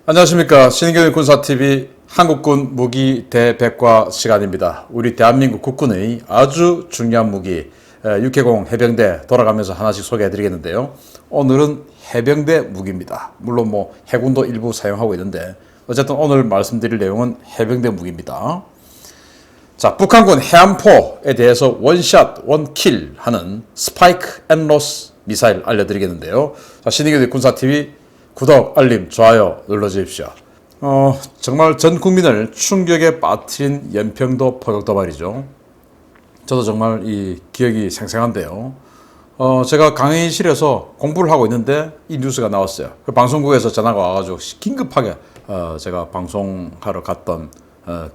안녕하십니까. 신인경의 군사TV 한국군 무기 대백과 시간입니다. 우리 대한민국 국군의 아주 중요한 무기 6해공 해병대 돌아가면서 하나씩 소개해 드리겠는데요. 오늘은 해병대 무기입니다. 물론 해군도 일부 사용하고 있는데 어쨌든 오늘 말씀드릴 내용은 해병대 무기입니다. 자, 북한군 해안포에 대해서 원샷 원킬 하는 스파이크 앤 로스 미사일 알려드리겠는데요. 자, 신인경의 군사TV 구독, 알림, 좋아요 눌러주십시오. 정말 전 국민을 충격에 빠뜨린 연평도 포격도 말이죠. 저도 정말 이 기억이 생생한데요. 제가 강의실에서 공부를 하고 있는데 이 뉴스가 나왔어요. 방송국에서 전화가 와가지고 긴급하게 제가 방송하러 갔던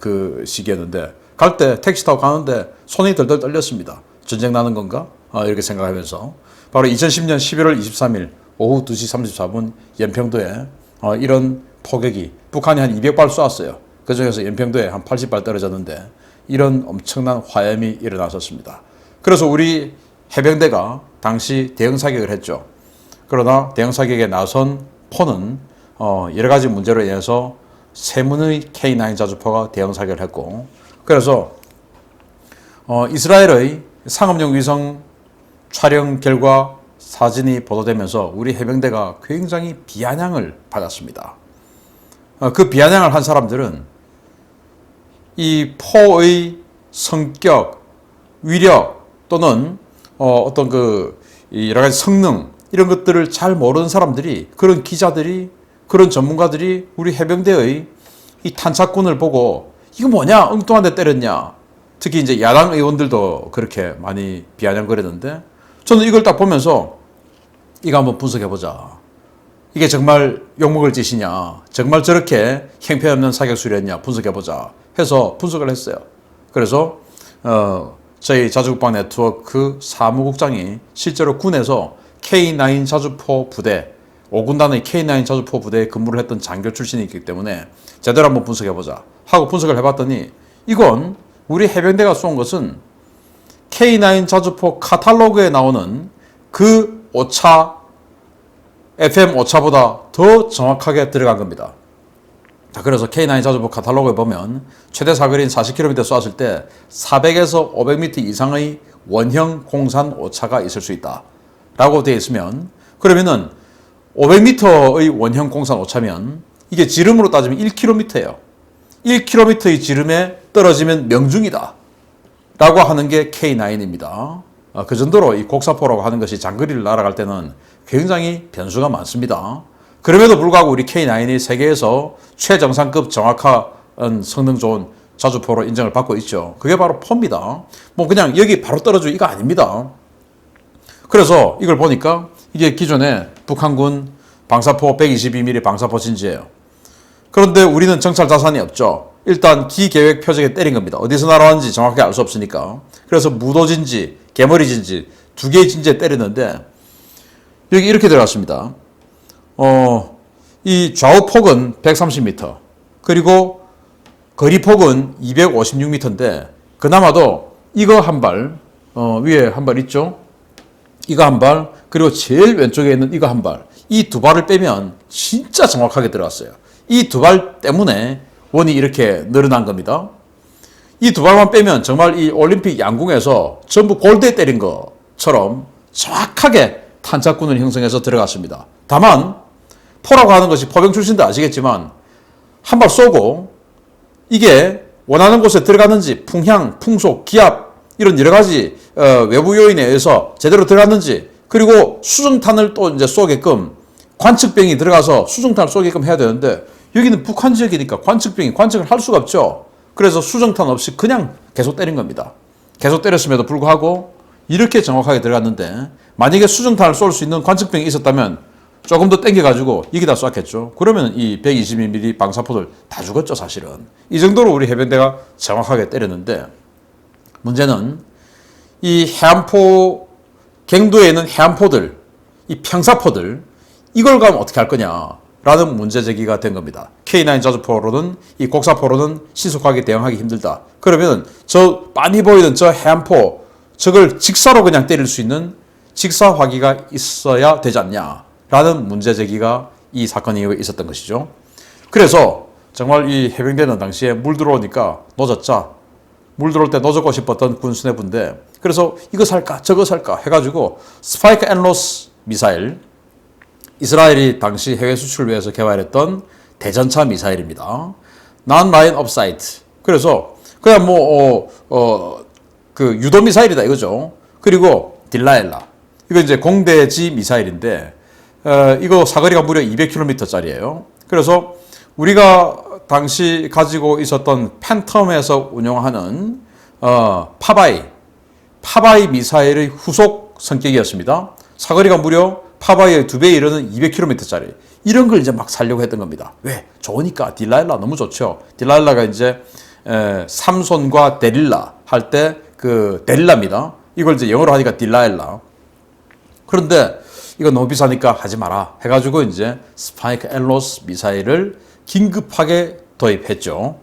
그 시기였는데, 갈 때 택시 타고 가는데 손이 덜덜 떨렸습니다. 전쟁 나는 건가? 이렇게 생각하면서 바로 2010년 11월 23일 오후 2시 34분 연평도에 이런 포격이 북한이 한 200발 쏘았어요. 그중에서 연평도에 한 80발 떨어졌는데 이런 엄청난 화염이 일어났었습니다. 그래서 우리 해병대가 당시 대응사격을 했죠. 그러나 대응사격에 나선 포는 여러 가지 문제로 인해서 세문의 K9 자주포가 대응사격을 했고, 그래서 이스라엘의 상업용 위성 촬영 결과 사진이 보도되면서 우리 해병대가 굉장히 비아냥을 받았습니다. 그 비아냥을 한 사람들은 이 포의 성격, 위력 또는 어떤 여러 가지 성능 이런 것들을 잘 모르는 사람들이, 그런 기자들이, 그런 전문가들이 우리 해병대의 이 탄착군을 보고 이거 뭐냐, 엉뚱한 데 때렸냐, 특히 이제 야당 의원들도 그렇게 많이 비아냥거렸는데, 저는 이걸 딱 보면서 이거 한번 분석해보자. 이게 정말 욕먹을 짓이냐, 정말 저렇게 형편없는 사격수련이냐 분석해보자 해서 분석을 했어요. 그래서 저희 자주국방 네트워크 사무국장이 실제로 군에서 K9 자주포 부대, 5군단의 K9 자주포 부대에 근무를 했던 장교 출신이기 때문에 제대로 한번 분석해보자 하고 분석을 해봤더니, 이건 우리 해병대가 쏜 것은 K9 자주포 카탈로그에 나오는 그 오차, FM 오차보다 더 정확하게 들어간 겁니다. 자, 그래서 K9 자주포 카탈로그에 보면 최대 사거리인 40km 쏘았을 때 400에서 500m 이상의 원형 공산 오차가 있을 수 있다 라고 되어 있으면, 그러면은 500m의 원형 공산 오차면 이게 지름으로 따지면 1km예요. 1km의 지름에 떨어지면 명중이다 라고 하는 게 K9입니다. 그 정도로 이 곡사포라고 하는 것이 장거리를 날아갈 때는 굉장히 변수가 많습니다. 그럼에도 불구하고 우리 K9이 세계에서 최정상급 정확한 성능 좋은 자주포로 인정을 받고 있죠. 그게 바로 포입니다. 그냥 여기 바로 떨어지고 이거 아닙니다. 그래서 이걸 보니까 이게 기존의 북한군 방사포 122mm 방사포 진지예요. 그런데 우리는 정찰 자산이 없죠. 일단 기계획 표적에 때린 겁니다. 어디서 날아왔는지 정확하게 알 수 없으니까. 그래서 무도진지, 개머리진지 두 개의 진지에 때렸는데 여기 이렇게 들어갔습니다. 이 좌우폭은 130m, 그리고 거리폭은 256m인데 그나마도 이거 한 발, 위에 한 발 있죠? 이거 한 발, 그리고 제일 왼쪽에 있는 이거 한 발, 이 두 발을 빼면 진짜 정확하게 들어갔어요. 이 두 발 때문에 원이 이렇게 늘어난 겁니다. 이 두 발만 빼면 정말 이 올림픽 양궁에서 전부 골대에 때린 것처럼 정확하게 탄착군을 형성해서 들어갔습니다. 다만 포라고 하는 것이 포병 출신도 아시겠지만 한 발 쏘고 이게 원하는 곳에 들어갔는지, 풍향, 풍속, 기압 이런 여러 가지 외부 요인에 의해서 제대로 들어갔는지, 그리고 수정탄을 또 이제 쏘게끔 관측병이 들어가서 수정탄을 쏘게끔 해야 되는데, 여기는 북한 지역이니까 관측병이 관측을 할 수가 없죠. 그래서 수정탄 없이 그냥 계속 때린 겁니다. 계속 때렸음에도 불구하고 이렇게 정확하게 들어갔는데, 만약에 수정탄을 쏠 수 있는 관측병이 있었다면 조금 더 땡겨가지고 여기다 쐈겠죠. 그러면 이 122mm 방사포들 다 죽었죠, 사실은. 이 정도로 우리 해병대가 정확하게 때렸는데, 문제는 이 해안포, 갱도에 있는 해안포들, 이 평사포들, 이걸 가면 어떻게 할 거냐라는 문제 제기가 된 겁니다. K9 자주포로는, 이 곡사포로는 신속하게 대응하기 힘들다. 그러면 저 많이 보이는 저 해안포, 저걸 직사로 그냥 때릴 수 있는 직사화기가 있어야 되지 않냐라는 문제 제기가 이 사건 이후에 있었던 것이죠. 그래서 정말 이 해병대는 당시에 물 들어오니까 노젓자, 물 들어올 때 노젓고 싶었던 군 수뇌부인데, 그래서 이거 살까 저거 살까 해가지고 스파이크 앤 로스 미사일, 이스라엘이 당시 해외 수출을 위해서 개발했던 대전차 미사일입니다. Non line of sight. 그래서 그냥 그 유도 미사일이다 이거죠. 그리고 딜라엘라. 이거 이제 공대지 미사일인데, 이거 사거리가 무려 200km짜리예요. 그래서 우리가 당시 가지고 있었던 팬텀에서 운용하는 파바이 미사일의 후속 성격이었습니다. 사거리가 무려 파바이의 2배에 이르는 200km짜리. 이런 걸 이제 막 살려고 했던 겁니다. 왜? 좋으니까. 딜라일라 너무 좋죠. 딜라일라가 이제 삼손과 데릴라 할 때 그 데릴라입니다. 이걸 이제 영어로 하니까 딜라일라. 그런데 이거 너무 비싸니까 하지 마라 해가지고 이제 스파이크 앤 로스 미사일을 긴급하게 도입했죠.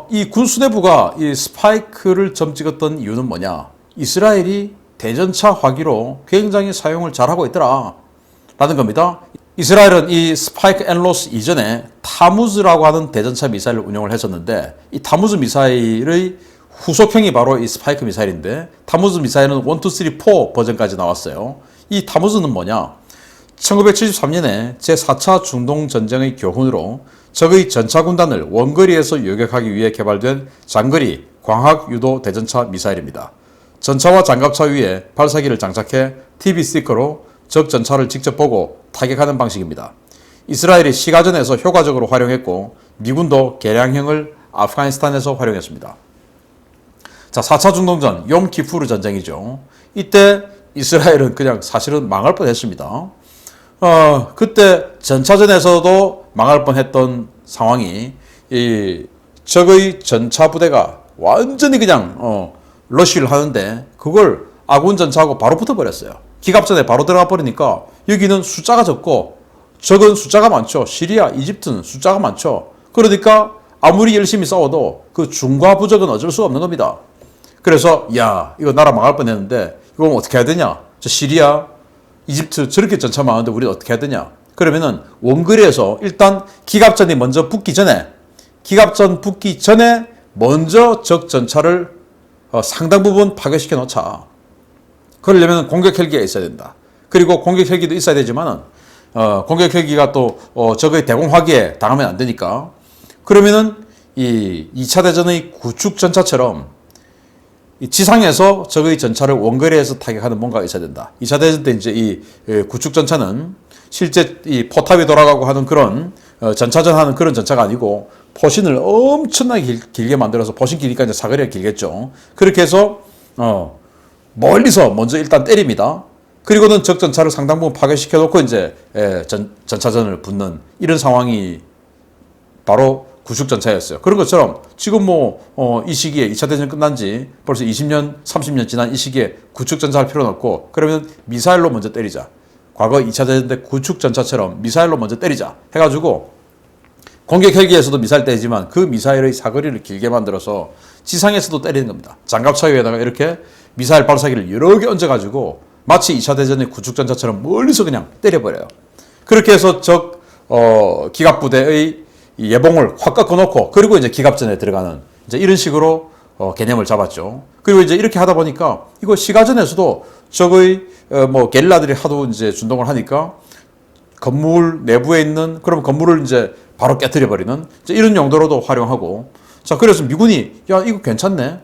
이 군 수뇌부가 이 스파이크를 점 찍었던 이유는 뭐냐? 이스라엘이 대전차 화기로 굉장히 사용을 잘하고 있더라 라는 겁니다. 이스라엘은 이 스파이크 앤 로스 이전에 타무즈라고 하는 대전차 미사일을 운용을 했었는데, 이 타무즈 미사일의 후속형이 바로 이 스파이크 미사일인데, 타무즈 미사일은 1, 2, 3, 4 버전까지 나왔어요. 이 타무즈는 뭐냐? 1973년에 제4차 중동전쟁의 교훈으로 적의 전차군단을 원거리에서 요격하기 위해 개발된 장거리 광학유도 대전차 미사일입니다. 전차와 장갑차 위에 발사기를 장착해 TV 스티커로 적 전차를 직접 보고 타격하는 방식입니다. 이스라엘이 시가전에서 효과적으로 활용했고, 미군도 개량형을 아프가니스탄에서 활용했습니다. 자, 4차 중동전 욤키푸르 전쟁이죠. 이때 이스라엘은 그냥 사실은 망할 뻔했습니다. 그때 전차전에서도 망할 뻔했던 상황이, 이 적의 전차 부대가 완전히 그냥 러쉬를 하는데 그걸 아군 전차하고 바로 붙어버렸어요. 기갑전에 바로 들어가 버리니까 여기는 숫자가 적고 적은 숫자가 많죠. 시리아, 이집트는 숫자가 많죠. 그러니까 아무리 열심히 싸워도 그 중과 부적은 어쩔 수가 없는 겁니다. 그래서 야, 이거 나라 망할 뻔했는데 이거 어떻게 해야 되냐? 저 시리아, 이집트 저렇게 전차 많은데 우리는 어떻게 해야 되냐? 그러면은 원거리에서 일단 기갑전이 먼저 붙기 전에, 기갑전 붙기 전에 먼저 적 전차를 상당 부분 파괴시켜 놓자. 그러려면 공격 헬기가 있어야 된다. 그리고 공격 헬기도 있어야 되지만은 공격 헬기가 또 적의 대공화기에 당하면 안 되니까, 그러면은 이 2차 대전의 구축 전차처럼 이 지상에서 적의 전차를 원거리에서 타격하는 뭔가가 있어야 된다. 2차 대전 때 이제 이 구축 전차는 실제 이 포탑이 돌아가고 하는 그런 전차전 하는 그런 전차가 아니고, 포신을 엄청나게 길게 만들어서, 포신 길이가 이제 사거리가 길겠죠. 그렇게 해서 멀리서 먼저 일단 때립니다. 그리고는 적 전차를 상당 부분 파괴시켜 놓고 이제 전차전을 붙는 이런 상황이 바로 구축 전차였어요. 그런 것처럼 지금 이 시기에 2차 대전 끝난 지 벌써 20년, 30년 지난 이 시기에 구축 전차 할 필요는 없고, 그러면 미사일로 먼저 때리자. 과거 2차 대전 때 구축 전차처럼 미사일로 먼저 때리자 해가지고, 공격 헬기에서도 미사일 때리지만 그 미사일의 사거리를 길게 만들어서 지상에서도 때리는 겁니다. 장갑차 위에다가 이렇게 미사일 발사기를 여러 개 얹어가지고 마치 2차 대전의 구축 전차처럼 멀리서 그냥 때려버려요. 그렇게 해서 적 기갑부대의 예봉을 확 꺾어놓고, 그리고 이제 기갑전에 들어가는 이제 이런 식으로 개념을 잡았죠. 그리고 이제 이렇게 하다 보니까 이거 시가전에서도 적의 게릴라들이 하도 이제 준동을 하니까 건물 내부에 있는, 그럼 건물을 이제 바로 깨뜨려 버리는 이런 용도로도 활용하고. 자, 그래서 미군이 야, 이거 괜찮네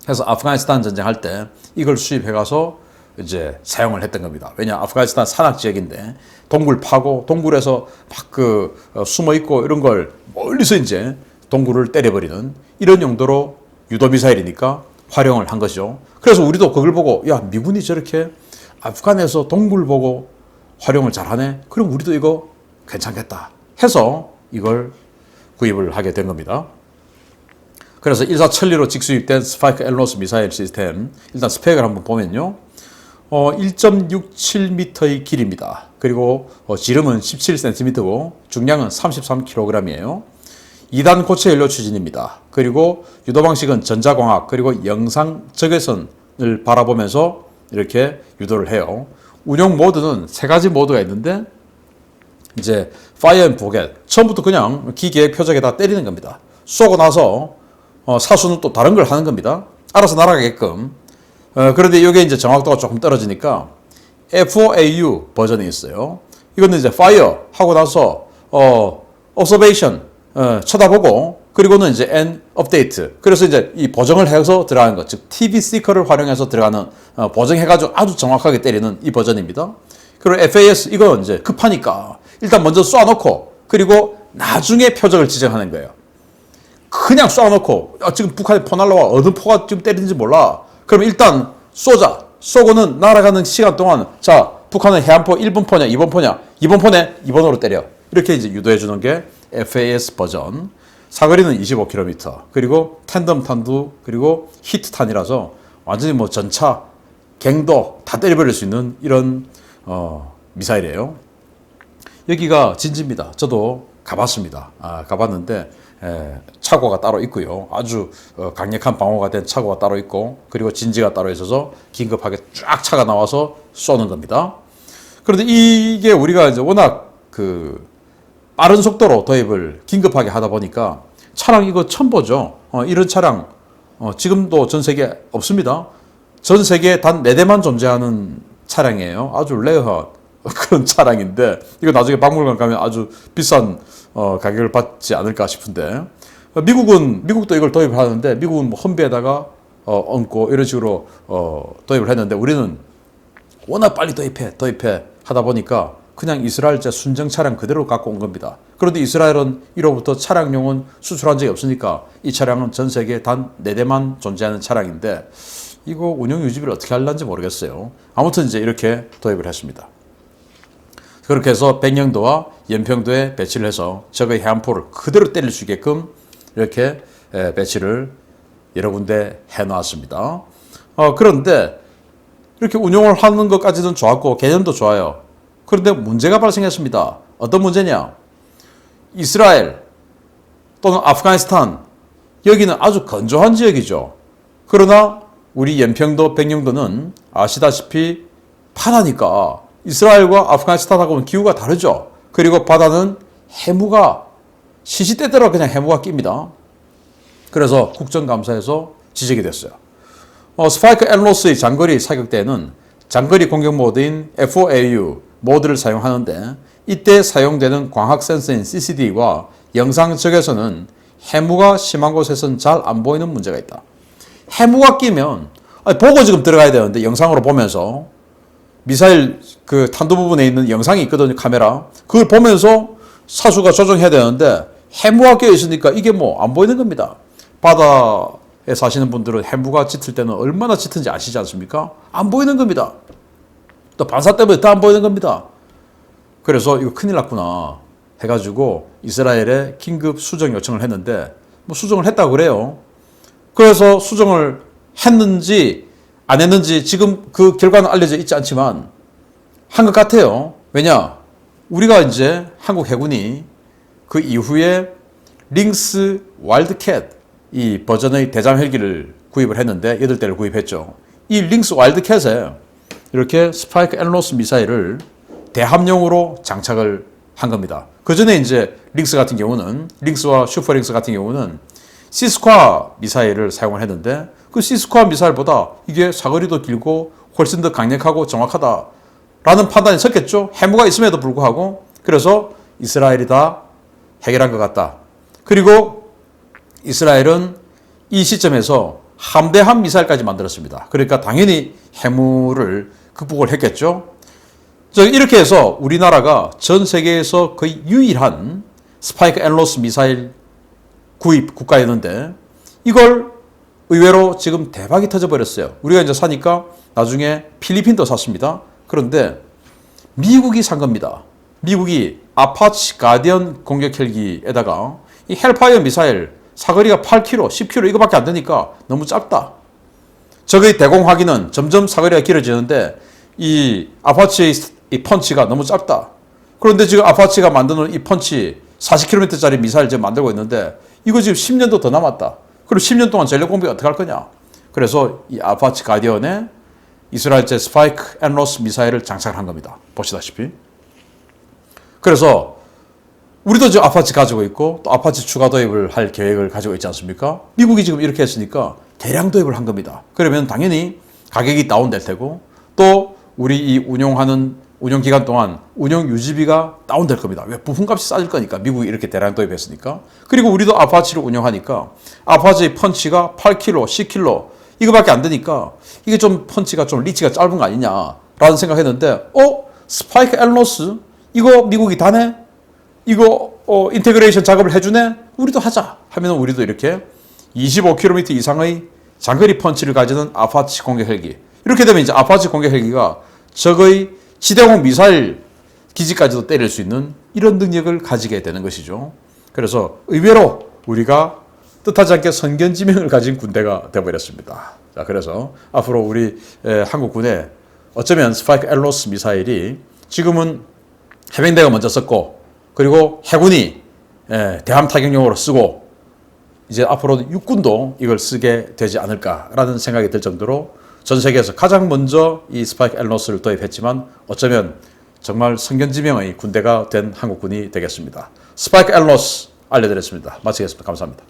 해서 아프가니스탄 전쟁할 때 이걸 수입해 가서 이제 사용을 했던 겁니다. 왜냐, 아프가니스탄 산악 지역인데 동굴 파고 동굴에서 막 숨어 있고 이런 걸 멀리서 이제 동굴을 때려버리는 이런 용도로 유도 미사일이니까 활용을 한 것이죠. 그래서 우리도 그걸 보고 야, 미군이 저렇게 아프간에서 동굴 보고 활용을 잘하네. 그럼 우리도 이거 괜찮겠다 해서 이걸 구입을 하게 된 겁니다. 그래서 일사천리로 직수입된 스파이크 앤 로스 미사일 시스템, 일단 스펙을 한번 보면요. 1.67m의 길입니다. 그리고 지름은 17cm고 중량은 33kg이에요. 2단 고체 연료 추진입니다. 그리고 유도 방식은 전자광학 그리고 영상 적외선을 바라보면서 이렇게 유도를 해요. 운용 모드는 3가지 모드가 있는데 이제 fire and forget. 처음부터 그냥 기계의 표적에다 때리는 겁니다. 쏘고 나서 사수는 또 다른 걸 하는 겁니다. 알아서 날아가게끔. 그런데 이게 이제 정확도가 조금 떨어지니까 FOAU 버전이 있어요. 이거는 이제 fire 하고 나서 observation 쳐다보고 그리고는 이제 and update. 그래서 이제 이 보정을 해서 들어가는 것, 즉 TV 시커를 활용해서 들어가는 보정해가지고 아주 정확하게 때리는 이 버전입니다. 그리고 FAS 이건 이제 급하니까 일단 먼저 쏴놓고 그리고 나중에 표적을 지정하는 거예요. 그냥 쏴놓고 지금 북한에 포 날라와 어느 포가 지금 때리는지 몰라. 그럼 일단 쏘자. 쏘고는 날아가는 시간 동안 자 북한은 해안포 1번 포냐 2번 포냐 2번 포네 2번으로 때려. 이렇게 이제 유도해 주는 게 FAS 버전. 사거리는 25km. 그리고 텐덤 탄두 그리고 히트 탄이라서 완전히 뭐 전차 갱도 다 때려버릴 수 있는 이런 미사일이에요. 여기가 진지입니다. 저도 가봤습니다. 가봤는데 차고가 따로 있고요. 아주 강력한 방어가 된 차고가 따로 있고 그리고 진지가 따로 있어서 긴급하게 쫙 차가 나와서 쏘는 겁니다. 그런데 이게 우리가 이제 워낙 빠른 속도로 도입을 긴급하게 하다 보니까 차량 이거 처음 보죠. 이런 차량 지금도 전 세계에 없습니다. 전 세계에 단 4대만 존재하는 차량이에요. 아주 레어한 그런 차량인데 이거 나중에 박물관 가면 아주 비싼 가격을 받지 않을까 싶은데 미국도 이걸 도입하는데 미국은 뭐 험비에다가 얹고 이런 식으로 도입을 했는데 우리는 워낙 빨리 도입해 하다 보니까 그냥 이스라엘제 순정 차량 그대로 갖고 온 겁니다. 그런데 이스라엘은 1호부터 차량용은 수출한 적이 없으니까 이 차량은 전 세계에 단 4대만 존재하는 차량인데 이거 운영 유지비를 어떻게 하려는지 모르겠어요. 아무튼 이제 이렇게 도입을 했습니다. 그렇게 해서 백령도와 연평도에 배치를 해서 적의 해안포를 그대로 때릴 수 있게끔 이렇게 배치를 여러 군데 해놨습니다. 그런데 이렇게 운용을 하는 것까지는 좋았고 개념도 좋아요. 그런데 문제가 발생했습니다. 어떤 문제냐? 이스라엘 또는 아프가니스탄 여기는 아주 건조한 지역이죠. 그러나 우리 연평도, 백령도는 아시다시피 바다니까 이스라엘과 아프가니스탄하고는 기후가 다르죠. 그리고 바다는 해무가 시시때때로 그냥 해무가 낍니다. 그래서 국정감사에서 지적이 됐어요. 스파이크 앤로스의 장거리 사격대는 장거리 공격 모드인 FOAU 모드를 사용하는데 이때 사용되는 광학 센서인 CCD와 영상 적에서는 해무가 심한 곳에서는 잘 안 보이는 문제가 있다. 해무가 끼면 보고 지금 들어가야 되는데 영상으로 보면서 미사일 탄도 부분에 있는 영상이 있거든요. 카메라. 그걸 보면서 사수가 조정해야 되는데 해무가 껴 있으니까 이게 뭐 안 보이는 겁니다. 바다에 사시는 분들은 해무가 짙을 때는 얼마나 짙은지 아시지 않습니까? 안 보이는 겁니다. 또 반사 때문에 더 안 보이는 겁니다. 그래서 이거 큰일 났구나 해가지고 이스라엘에 긴급 수정 요청을 했는데 뭐 수정을 했다고 그래요. 그래서 수정을 했는지 안 했는지 지금 그 결과는 알려져 있지 않지만 한 것 같아요. 왜냐? 우리가 이제 한국 해군이 그 이후에 링스 와일드캣 이 버전의 대잠 헬기를 구입을 했는데 8대를 구입했죠. 이 링스 와일드캣에 이렇게 스파이크 앤로스 미사일을 대함용으로 장착을 한 겁니다. 그 전에 이제 링스 같은 경우는 링스와 슈퍼링스 같은 경우는 시스쿼 미사일을 사용을 했는데 그 시스쿼 미사일보다 이게 사거리도 길고 훨씬 더 강력하고 정확하다라는 판단이 섰겠죠. 해무가 있음에도 불구하고. 그래서 이스라엘이 다 해결한 것 같다. 그리고 이스라엘은 이 시점에서 함대함 미사일까지 만들었습니다. 그러니까 당연히 해무를 극복을 했겠죠. 이렇게 해서 우리나라가 전 세계에서 거의 유일한 스파이크 앤로스 미사일 구입 국가였는데 이걸 의외로 지금 대박이 터져버렸어요. 우리가 이제 사니까 나중에 필리핀도 샀습니다. 그런데 미국이 산 겁니다. 미국이 아파치 가디언 공격 헬기에다가 이 헬파이어 미사일 사거리가 8km, 10km 이거밖에 안 되니까 너무 작다. 적의 대공 확인은 점점 사거리가 길어지는데 이 아파치의 이 펀치가 너무 작다. 그런데 지금 아파치가 만드는 이 펀치 40km짜리 미사일 지금 만들고 있는데 이거 지금 10년도 더 남았다. 그리고 10년 동안 전력 공백이 어떻게 할 거냐. 그래서 이 아파치 가디언에 이스라엘제 스파이크 앤로스 미사일을 장착한 겁니다. 보시다시피. 그래서 우리도 지금 아파치 가지고 있고 또 아파치 추가 도입을 할 계획을 가지고 있지 않습니까? 미국이 지금 이렇게 했으니까 대량 도입을 한 겁니다. 그러면 당연히 가격이 다운될 테고 또 우리 이 운영 기간 동안 운영 유지비가 다운될 겁니다. 왜? 부품값이 싸질 거니까. 미국이 이렇게 대량 도입했으니까. 그리고 우리도 아파치를 운영하니까 아파치의 펀치가 8kg, 10kg 이거밖에 안 되니까 이게 좀 펀치가 좀 리치가 짧은 거 아니냐라는 생각했는데 스파이크 앨러스 이거 미국이 다네? 이거 인테그레이션 작업을 해주네? 우리도 하자 하면 우리도 이렇게 25km 이상의 장거리 펀치를 가지는 아파치 공격 헬기 이렇게 되면 이제 아파치 공격 헬기가 적의 지대공 미사일 기지까지도 때릴 수 있는 이런 능력을 가지게 되는 것이죠. 그래서 의외로 우리가 뜻하지 않게 선견지명을 가진 군대가 되어버렸습니다. 자, 그래서 앞으로 우리 한국군에 어쩌면 스파이크 앨러스 미사일이 지금은 해병대가 먼저 썼고 그리고 해군이 대함 타격용으로 쓰고 이제 앞으로 육군도 이걸 쓰게 되지 않을까라는 생각이 들 정도로 전 세계에서 가장 먼저 이 스파이크 앨러스를 도입했지만 어쩌면 정말 선견지명의 군대가 된 한국군이 되겠습니다. 스파이크 앨러스 알려드렸습니다. 마치겠습니다. 감사합니다.